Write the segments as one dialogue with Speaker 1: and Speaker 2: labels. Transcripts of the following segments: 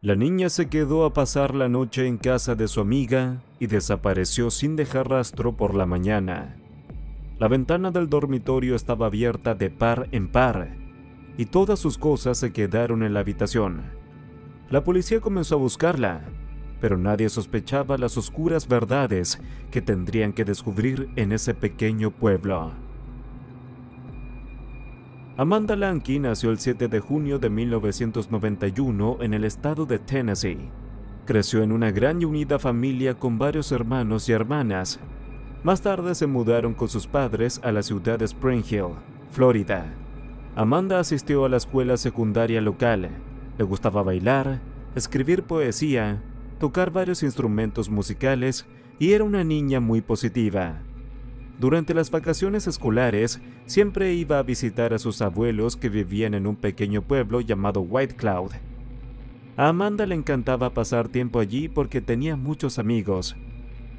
Speaker 1: La niña se quedó a pasar la noche en casa de su amiga y desapareció sin dejar rastro por la mañana. La ventana del dormitorio estaba abierta de par en par y todas sus cosas se quedaron en la habitación. La policía comenzó a buscarla, pero nadie sospechaba las oscuras verdades que tendrían que descubrir en ese pequeño pueblo. Amanda Lanky nació el 7 de junio de 1991 en el estado de Tennessee. Creció en una gran y unida familia con varios hermanos y hermanas. Más tarde se mudaron con sus padres a la ciudad de Spring Hill, Florida. Amanda asistió a la escuela secundaria local. Le gustaba bailar, escribir poesía, tocar varios instrumentos musicales y era una niña muy positiva. Durante las vacaciones escolares, siempre iba a visitar a sus abuelos que vivían en un pequeño pueblo llamado White Cloud. A Amanda le encantaba pasar tiempo allí porque tenía muchos amigos.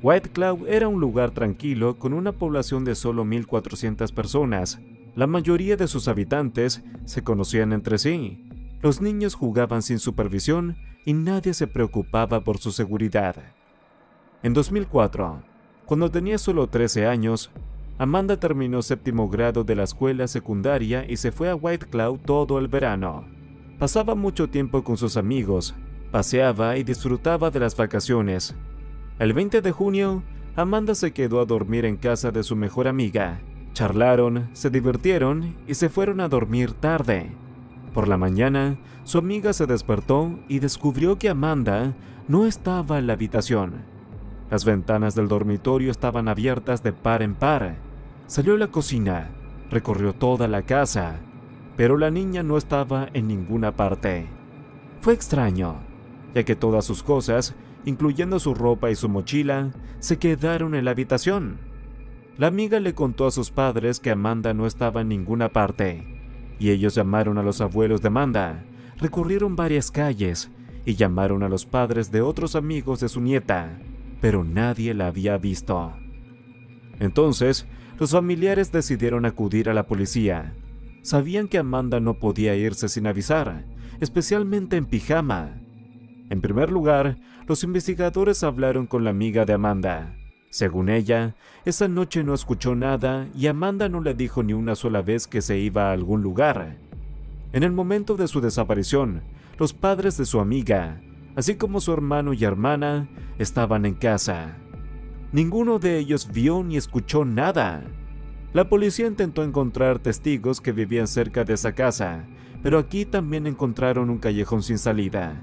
Speaker 1: White Cloud era un lugar tranquilo con una población de solo 1,400 personas. La mayoría de sus habitantes se conocían entre sí. Los niños jugaban sin supervisión y nadie se preocupaba por su seguridad. En 2004, cuando tenía solo 13 años, Amanda terminó séptimo grado de la escuela secundaria y se fue a White Cloud todo el verano. Pasaba mucho tiempo con sus amigos, paseaba y disfrutaba de las vacaciones. El 20 de junio, Amanda se quedó a dormir en casa de su mejor amiga. Charlaron, se divirtieron y se fueron a dormir tarde. Por la mañana, su amiga se despertó y descubrió que Amanda no estaba en la habitación. Las ventanas del dormitorio estaban abiertas de par en par. Salió a la cocina, recorrió toda la casa, pero la niña no estaba en ninguna parte. Fue extraño, ya que todas sus cosas, incluyendo su ropa y su mochila, se quedaron en la habitación. La amiga le contó a sus padres que Amanda no estaba en ninguna parte, y ellos llamaron a los abuelos de Amanda, recorrieron varias calles y llamaron a los padres de otros amigos de su nieta, pero nadie la había visto. Entonces, los familiares decidieron acudir a la policía. Sabían que Amanda no podía irse sin avisar, especialmente en pijama. En primer lugar, los investigadores hablaron con la amiga de Amanda. Según ella, esa noche no escuchó nada y Amanda no le dijo ni una sola vez que se iba a algún lugar. En el momento de su desaparición, los padres de su amiga, así como su hermano y hermana, estaban en casa. Ninguno de ellos vio ni escuchó nada. La policía intentó encontrar testigos que vivían cerca de esa casa, pero aquí también encontraron un callejón sin salida.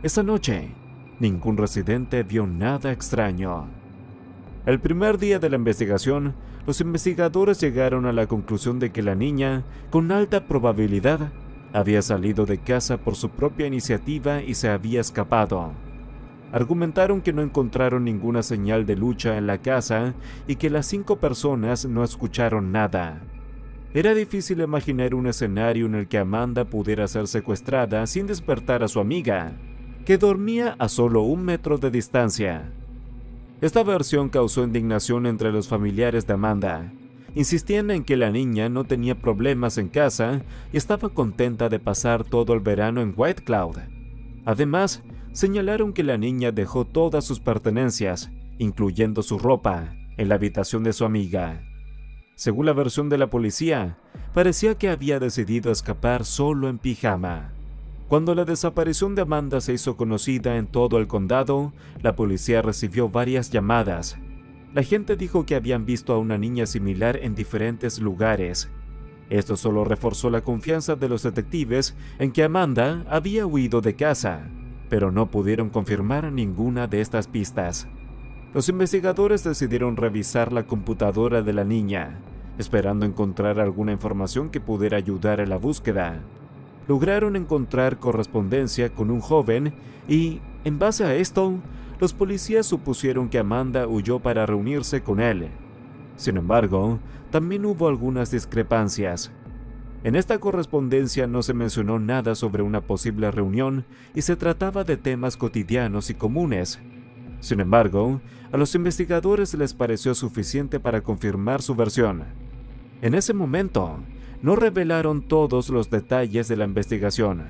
Speaker 1: Esa noche, ningún residente vio nada extraño. El primer día de la investigación, los investigadores llegaron a la conclusión de que la niña, con alta probabilidad, había salido de casa por su propia iniciativa y se había escapado. Argumentaron que no encontraron ninguna señal de lucha en la casa y que las 5 personas no escucharon nada. Era difícil imaginar un escenario en el que Amanda pudiera ser secuestrada sin despertar a su amiga, que dormía a solo 1 metro de distancia. Esta versión causó indignación entre los familiares de Amanda. Insistían en que la niña no tenía problemas en casa y estaba contenta de pasar todo el verano en White Cloud. Además, señalaron que la niña dejó todas sus pertenencias, incluyendo su ropa, en la habitación de su amiga. Según la versión de la policía, parecía que había decidido escapar solo en pijama. Cuando la desaparición de Amanda se hizo conocida en todo el condado, la policía recibió varias llamadas. La gente dijo que habían visto a una niña similar en diferentes lugares. Esto solo reforzó la confianza de los detectives en que Amanda había huido de casa, pero no pudieron confirmar ninguna de estas pistas. Los investigadores decidieron revisar la computadora de la niña, esperando encontrar alguna información que pudiera ayudar en la búsqueda. Lograron encontrar correspondencia con un joven y, en base a esto, los policías supusieron que Amanda huyó para reunirse con él. Sin embargo, también hubo algunas discrepancias. En esta correspondencia no se mencionó nada sobre una posible reunión y se trataba de temas cotidianos y comunes. Sin embargo, a los investigadores les pareció suficiente para confirmar su versión. En ese momento, no revelaron todos los detalles de la investigación,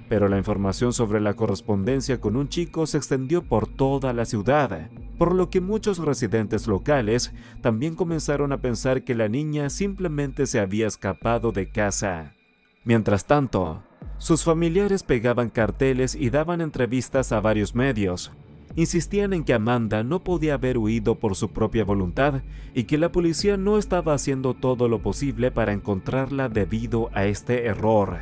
Speaker 1: pero la información sobre la correspondencia con un chico se extendió por toda la ciudad, por lo que muchos residentes locales también comenzaron a pensar que la niña simplemente se había escapado de casa. Mientras tanto, sus familiares pegaban carteles y daban entrevistas a varios medios. Insistían en que Amanda no podía haber huido por su propia voluntad y que la policía no estaba haciendo todo lo posible para encontrarla debido a este error.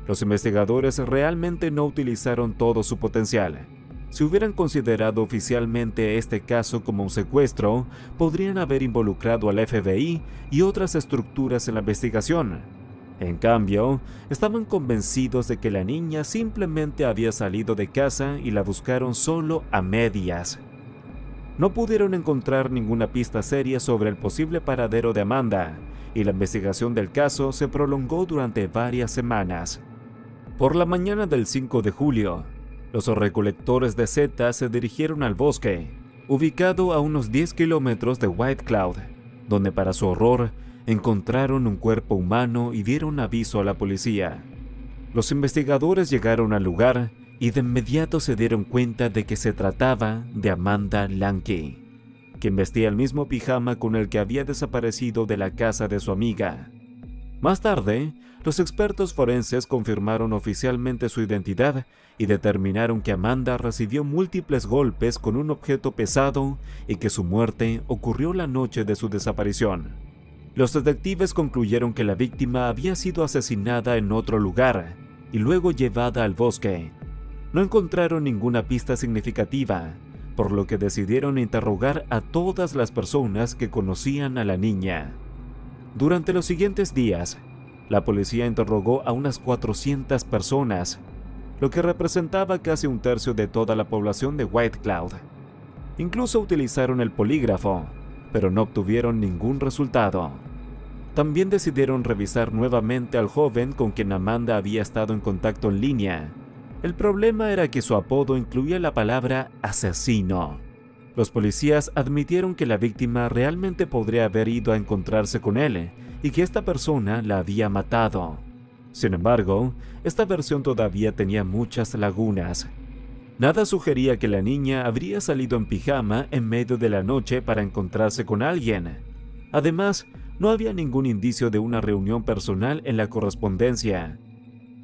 Speaker 1: Los investigadores realmente no utilizaron todo su potencial. Si hubieran considerado oficialmente este caso como un secuestro, podrían haber involucrado al FBI y otras estructuras en la investigación. En cambio, estaban convencidos de que la niña simplemente había salido de casa y la buscaron solo a medias. No pudieron encontrar ninguna pista seria sobre el posible paradero de Amanda, y la investigación del caso se prolongó durante varias semanas. Por la mañana del 5 de julio, los recolectores de setas se dirigieron al bosque, ubicado a unos 10 kilómetros de White Cloud, donde para su horror encontraron un cuerpo humano y dieron aviso a la policía. Los investigadores llegaron al lugar y de inmediato se dieron cuenta de que se trataba de Amanda Lange, quien vestía el mismo pijama con el que había desaparecido de la casa de su amiga. Más tarde, los expertos forenses confirmaron oficialmente su identidad y determinaron que Amanda recibió múltiples golpes con un objeto pesado y que su muerte ocurrió la noche de su desaparición. Los detectives concluyeron que la víctima había sido asesinada en otro lugar y luego llevada al bosque. No encontraron ninguna pista significativa, por lo que decidieron interrogar a todas las personas que conocían a la niña. Durante los siguientes días, la policía interrogó a unas 400 personas, lo que representaba casi un tercio de toda la población de White Cloud. Incluso utilizaron el polígrafo, pero no obtuvieron ningún resultado. También decidieron revisar nuevamente al joven con quien Amanda había estado en contacto en línea. El problema era que su apodo incluía la palabra asesino. Los policías admitieron que la víctima realmente podría haber ido a encontrarse con él y que esta persona la había matado. Sin embargo, esta versión todavía tenía muchas lagunas. Nada sugería que la niña habría salido en pijama en medio de la noche para encontrarse con alguien. Además, no había ningún indicio de una reunión personal en la correspondencia.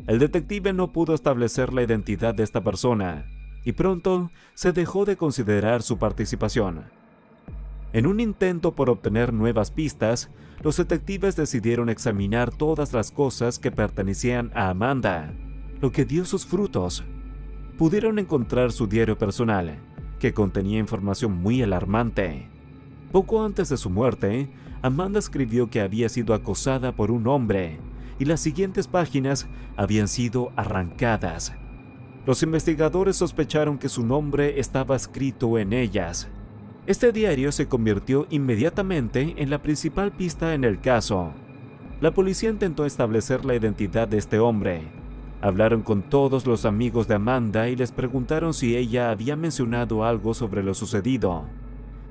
Speaker 1: El detective no pudo establecer la identidad de esta persona, y pronto se dejó de considerar su participación. En un intento por obtener nuevas pistas, los detectives decidieron examinar todas las cosas que pertenecían a Amanda, lo que dio sus frutos. Pudieron encontrar su diario personal, que contenía información muy alarmante. Poco antes de su muerte, Amanda escribió que había sido acosada por un hombre, y las siguientes páginas habían sido arrancadas. Los investigadores sospecharon que su nombre estaba escrito en ellas. Este diario se convirtió inmediatamente en la principal pista en el caso. La policía intentó establecer la identidad de este hombre. Hablaron con todos los amigos de Amanda y les preguntaron si ella había mencionado algo sobre lo sucedido.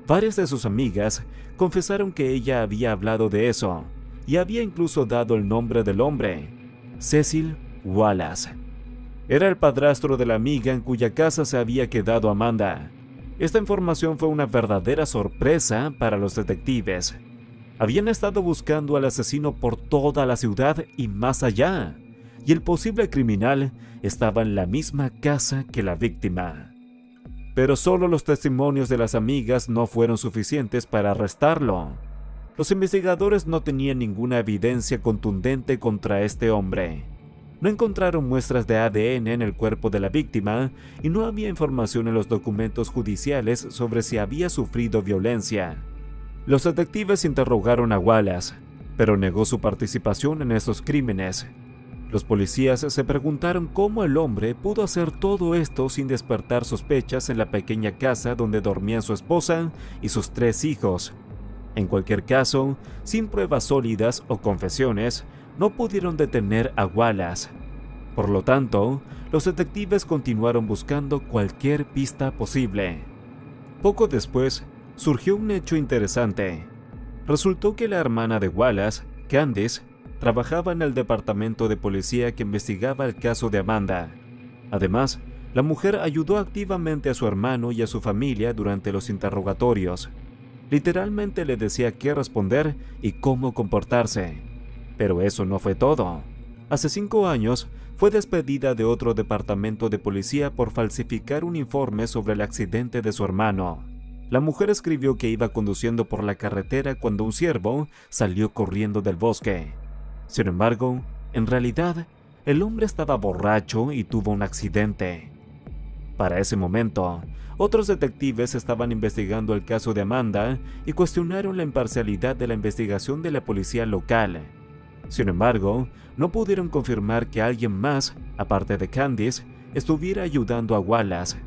Speaker 1: Varias de sus amigas confesaron que ella había hablado de eso y había incluso dado el nombre del hombre, Cecil Wallace. Era el padrastro de la amiga en cuya casa se había quedado Amanda. Esta información fue una verdadera sorpresa para los detectives. Habían estado buscando al asesino por toda la ciudad y más allá, y el posible criminal estaba en la misma casa que la víctima. Pero solo los testimonios de las amigas no fueron suficientes para arrestarlo. Los investigadores no tenían ninguna evidencia contundente contra este hombre. No encontraron muestras de ADN en el cuerpo de la víctima y no había información en los documentos judiciales sobre si había sufrido violencia. Los detectives interrogaron a Wallace, pero negó su participación en esos crímenes. Los policías se preguntaron cómo el hombre pudo hacer todo esto sin despertar sospechas en la pequeña casa donde dormían su esposa y sus 3 hijos. En cualquier caso, sin pruebas sólidas o confesiones, no pudieron detener a Wallace. Por lo tanto, los detectives continuaron buscando cualquier pista posible. Poco después, surgió un hecho interesante. Resultó que la hermana de Wallace, Candice, trabajaba en el departamento de policía que investigaba el caso de Amanda. Además, la mujer ayudó activamente a su hermano y a su familia durante los interrogatorios. Literalmente le decía qué responder y cómo comportarse. Pero eso no fue todo. Hace 5 años, fue despedida de otro departamento de policía por falsificar un informe sobre el accidente de su hermano. La mujer escribió que iba conduciendo por la carretera cuando un ciervo salió corriendo del bosque. Sin embargo, en realidad, el hombre estaba borracho y tuvo un accidente. Para ese momento, otros detectives estaban investigando el caso de Amanda y cuestionaron la imparcialidad de la investigación de la policía local. Sin embargo, no pudieron confirmar que alguien más, aparte de Candice, estuviera ayudando a Wallace.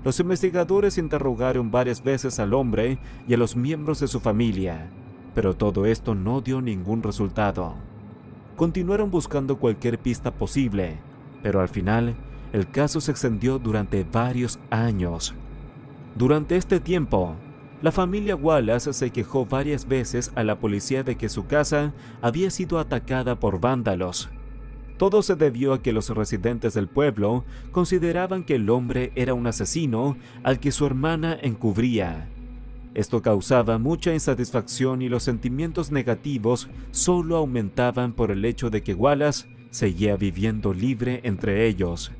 Speaker 1: Los investigadores interrogaron varias veces al hombre y a los miembros de su familia, pero todo esto no dio ningún resultado. Continuaron buscando cualquier pista posible, pero al final, el caso se extendió durante varios años. Durante este tiempo, la familia Wallace se quejó varias veces a la policía de que su casa había sido atacada por vándalos. Todo se debió a que los residentes del pueblo consideraban que el hombre era un asesino al que su hermana encubría. Esto causaba mucha insatisfacción y los sentimientos negativos solo aumentaban por el hecho de que Wallace seguía viviendo libre entre ellos.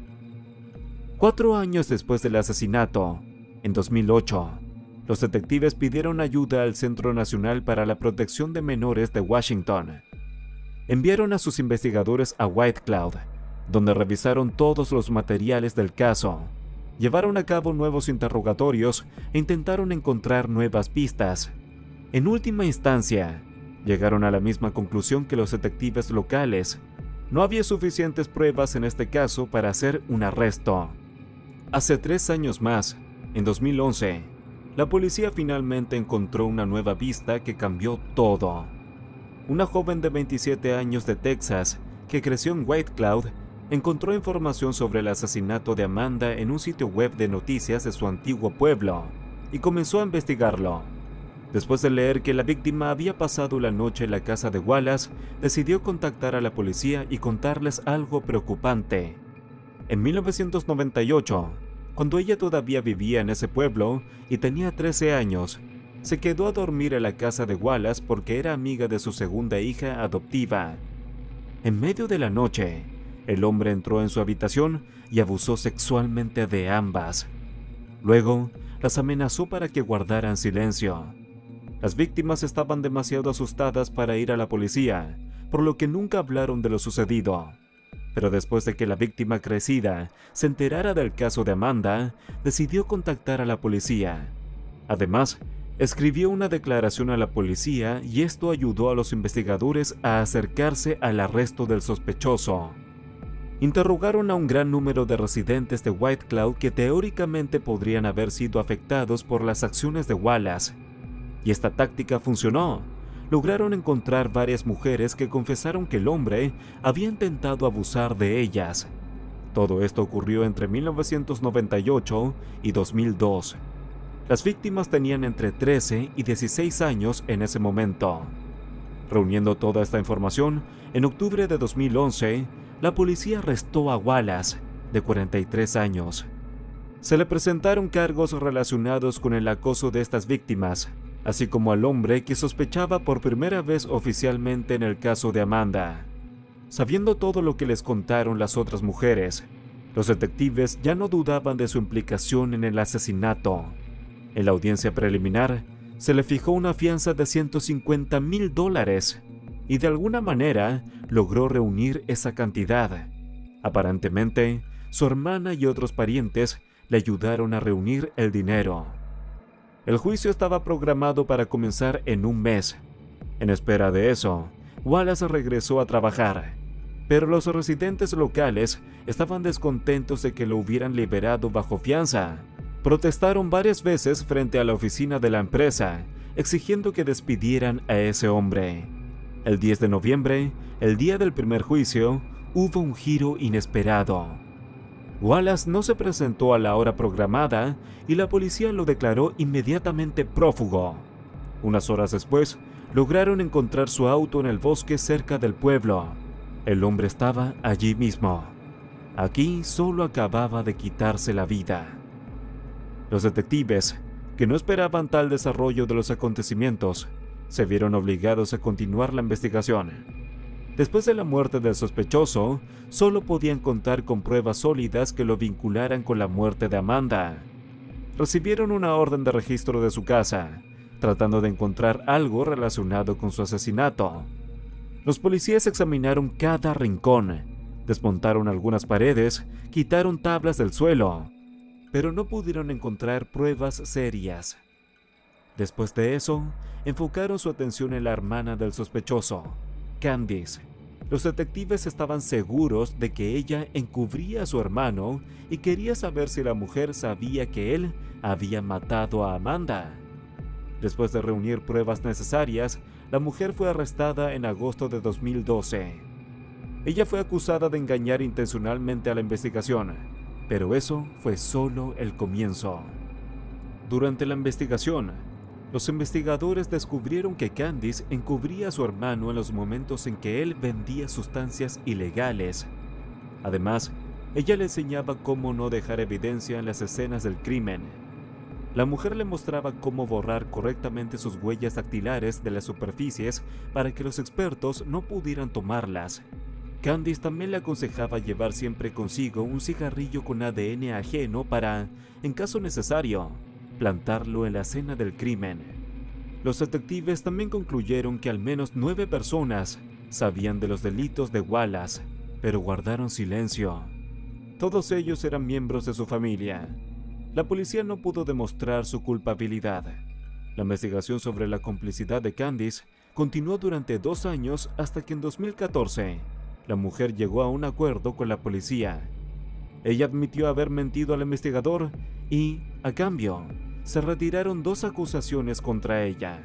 Speaker 1: 4 años después del asesinato, en 2008, los detectives pidieron ayuda al Centro Nacional para la Protección de Menores de Washington. Enviaron a sus investigadores a White Cloud, donde revisaron todos los materiales del caso, llevaron a cabo nuevos interrogatorios e intentaron encontrar nuevas pistas. En última instancia, llegaron a la misma conclusión que los detectives locales. No había suficientes pruebas en este caso para hacer un arresto. Hace 3 años más, en 2011, la policía finalmente encontró una nueva pista que cambió todo. Una joven de 27 años de Texas, que creció en White Cloud, encontró información sobre el asesinato de Amanda en un sitio web de noticias de su antiguo pueblo, y comenzó a investigarlo. Después de leer que la víctima había pasado la noche en la casa de Wallace, decidió contactar a la policía y contarles algo preocupante. En 1998, cuando ella todavía vivía en ese pueblo y tenía 13 años, se quedó a dormir en la casa de Wallace porque era amiga de su segunda hija adoptiva. En medio de la noche, el hombre entró en su habitación y abusó sexualmente de ambas. Luego, las amenazó para que guardaran silencio. Las víctimas estaban demasiado asustadas para ir a la policía, por lo que nunca hablaron de lo sucedido. Pero después de que la víctima crecida se enterara del caso de Amanda, decidió contactar a la policía. Además, escribió una declaración a la policía y esto ayudó a los investigadores a acercarse al arresto del sospechoso. Interrogaron a un gran número de residentes de White Cloud que teóricamente podrían haber sido afectados por las acciones de Wallace. Y esta táctica funcionó. Lograron encontrar varias mujeres que confesaron que el hombre había intentado abusar de ellas. Todo esto ocurrió entre 1998 y 2002. Las víctimas tenían entre 13 y 16 años en ese momento. Reuniendo toda esta información, en octubre de 2011, la policía arrestó a Wallace, de 43 años. Se le presentaron cargos relacionados con el acoso de estas víctimas, así como al hombre que sospechaba por primera vez oficialmente en el caso de Amanda. Sabiendo todo lo que les contaron las otras mujeres, los detectives ya no dudaban de su implicación en el asesinato. En la audiencia preliminar, se le fijó una fianza de $150,000 y de alguna manera logró reunir esa cantidad. Aparentemente, su hermana y otros parientes le ayudaron a reunir el dinero. El juicio estaba programado para comenzar en un mes. En espera de eso, Wallace regresó a trabajar, pero los residentes locales estaban descontentos de que lo hubieran liberado bajo fianza. Protestaron varias veces frente a la oficina de la empresa, exigiendo que despidieran a ese hombre. El 10 de noviembre, el día del primer juicio, hubo un giro inesperado. Wallace no se presentó a la hora programada y la policía lo declaró inmediatamente prófugo. Unas horas después, lograron encontrar su auto en el bosque cerca del pueblo. El hombre estaba allí mismo. Aquí solo acababa de quitarse la vida. Los detectives, que no esperaban tal desarrollo de los acontecimientos, se vieron obligados a continuar la investigación. Después de la muerte del sospechoso, solo podían contar con pruebas sólidas que lo vincularan con la muerte de Amanda. Recibieron una orden de registro de su casa, tratando de encontrar algo relacionado con su asesinato. Los policías examinaron cada rincón, desmontaron algunas paredes, quitaron tablas del suelo, pero no pudieron encontrar pruebas serias. Después de eso, enfocaron su atención en la hermana del sospechoso, Candice. Los detectives estaban seguros de que ella encubría a su hermano y quería saber si la mujer sabía que él había matado a Amanda. Después de reunir pruebas necesarias, la mujer fue arrestada en agosto de 2012. Ella fue acusada de engañar intencionalmente a la investigación, pero eso fue solo el comienzo. Durante la investigación, los investigadores descubrieron que Candice encubría a su hermano en los momentos en que él vendía sustancias ilegales. Además, ella le enseñaba cómo no dejar evidencia en las escenas del crimen. La mujer le mostraba cómo borrar correctamente sus huellas dactilares de las superficies para que los expertos no pudieran tomarlas. Candice también le aconsejaba llevar siempre consigo un cigarrillo con ADN ajeno para, en caso necesario, plantarlo en la escena del crimen. Los detectives también concluyeron que al menos 9 personas sabían de los delitos de Wallace, pero guardaron silencio. Todos ellos eran miembros de su familia. La policía no pudo demostrar su culpabilidad. La investigación sobre la complicidad de Candice continuó durante 2 años hasta que en 2014 la mujer llegó a un acuerdo con la policía. Ella admitió haber mentido al investigador y, a cambio, se retiraron 2 acusaciones contra ella.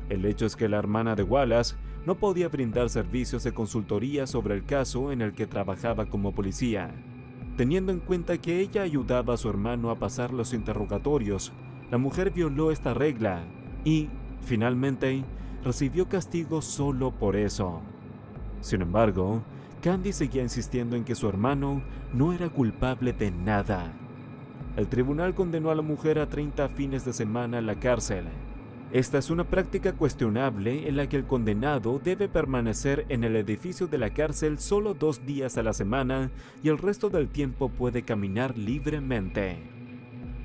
Speaker 1: El hecho es que la hermana de Wallace no podía brindar servicios de consultoría sobre el caso en el que trabajaba como policía. Teniendo en cuenta que ella ayudaba a su hermano a pasar los interrogatorios, la mujer violó esta regla y, finalmente, recibió castigo solo por eso. Sin embargo, Candice seguía insistiendo en que su hermano no era culpable de nada. El tribunal condenó a la mujer a 30 fines de semana en la cárcel. Esta es una práctica cuestionable en la que el condenado debe permanecer en el edificio de la cárcel solo 2 días a la semana y el resto del tiempo puede caminar libremente.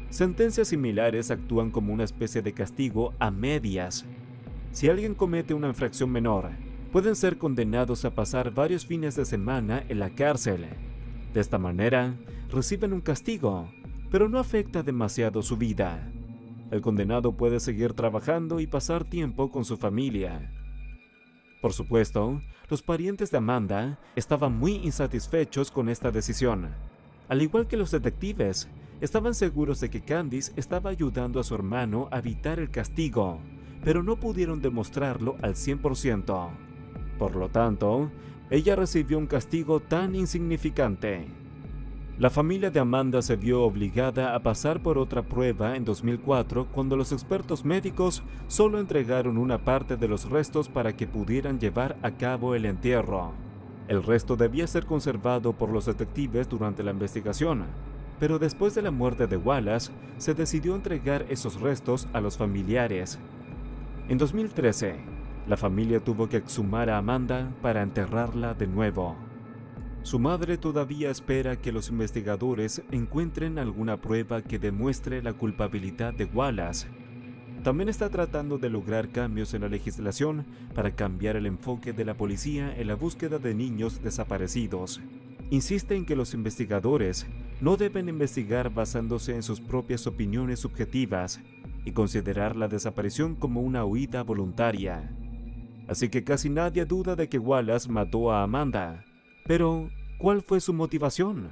Speaker 1: Sentencias similares actúan como una especie de castigo a medias. Si alguien comete una infracción menor, pueden ser condenados a pasar varios fines de semana en la cárcel. De esta manera, reciben un castigo, pero no afecta demasiado su vida. El condenado puede seguir trabajando y pasar tiempo con su familia. Por supuesto, los parientes de Amanda estaban muy insatisfechos con esta decisión. Al igual que los detectives, estaban seguros de que Candice estaba ayudando a su hermano a evitar el castigo, pero no pudieron demostrarlo al 100%. Por lo tanto, ella recibió un castigo tan insignificante. La familia de Amanda se vio obligada a pasar por otra prueba en 2004 cuando los expertos médicos solo entregaron una parte de los restos para que pudieran llevar a cabo el entierro. El resto debía ser conservado por los detectives durante la investigación, pero después de la muerte de Wallace se decidió entregar esos restos a los familiares. En 2013, la familia tuvo que exhumar a Amanda para enterrarla de nuevo. Su madre todavía espera que los investigadores encuentren alguna prueba que demuestre la culpabilidad de Wallace. También está tratando de lograr cambios en la legislación para cambiar el enfoque de la policía en la búsqueda de niños desaparecidos. Insiste en que los investigadores no deben investigar basándose en sus propias opiniones subjetivas y considerar la desaparición como una huida voluntaria. Así que casi nadie duda de que Wallace mató a Amanda. Pero, ¿cuál fue su motivación?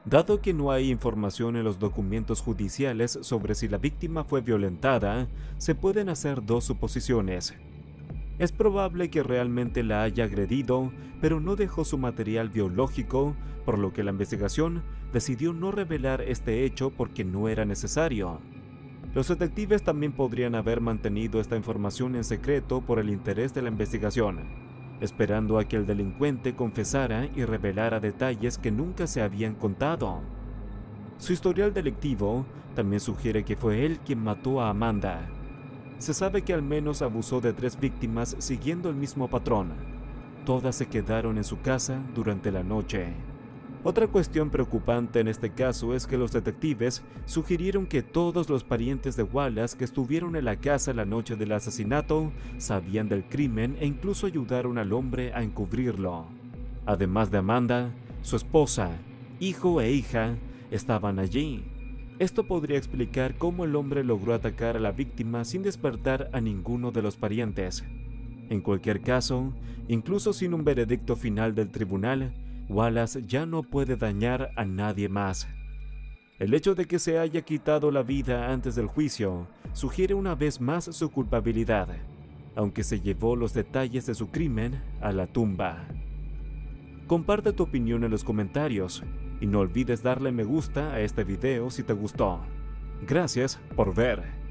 Speaker 1: Dado que no hay información en los documentos judiciales sobre si la víctima fue violentada, se pueden hacer 2 suposiciones. Es probable que realmente la haya agredido, pero no dejó su material biológico, por lo que la investigación decidió no revelar este hecho porque no era necesario. Los detectives también podrían haber mantenido esta información en secreto por el interés de la investigación. esperando a que el delincuente confesara y revelara detalles que nunca se habían contado. Su historial delictivo también sugiere que fue él quien mató a Amanda. Se sabe que al menos abusó de 3 víctimas siguiendo el mismo patrón. Todas se quedaron en su casa durante la noche. Otra cuestión preocupante en este caso es que los detectives sugirieron que todos los parientes de Wallace que estuvieron en la casa la noche del asesinato sabían del crimen e incluso ayudaron al hombre a encubrirlo. Además de Amanda, su esposa, hijo e hija estaban allí. Esto podría explicar cómo el hombre logró atacar a la víctima sin despertar a ninguno de los parientes. En cualquier caso, incluso sin un veredicto final del tribunal, Wallace ya no puede dañar a nadie más. El hecho de que se haya quitado la vida antes del juicio sugiere una vez más su culpabilidad, aunque se llevó los detalles de su crimen a la tumba. Comparte tu opinión en los comentarios y no olvides darle me gusta a este video si te gustó. Gracias por ver.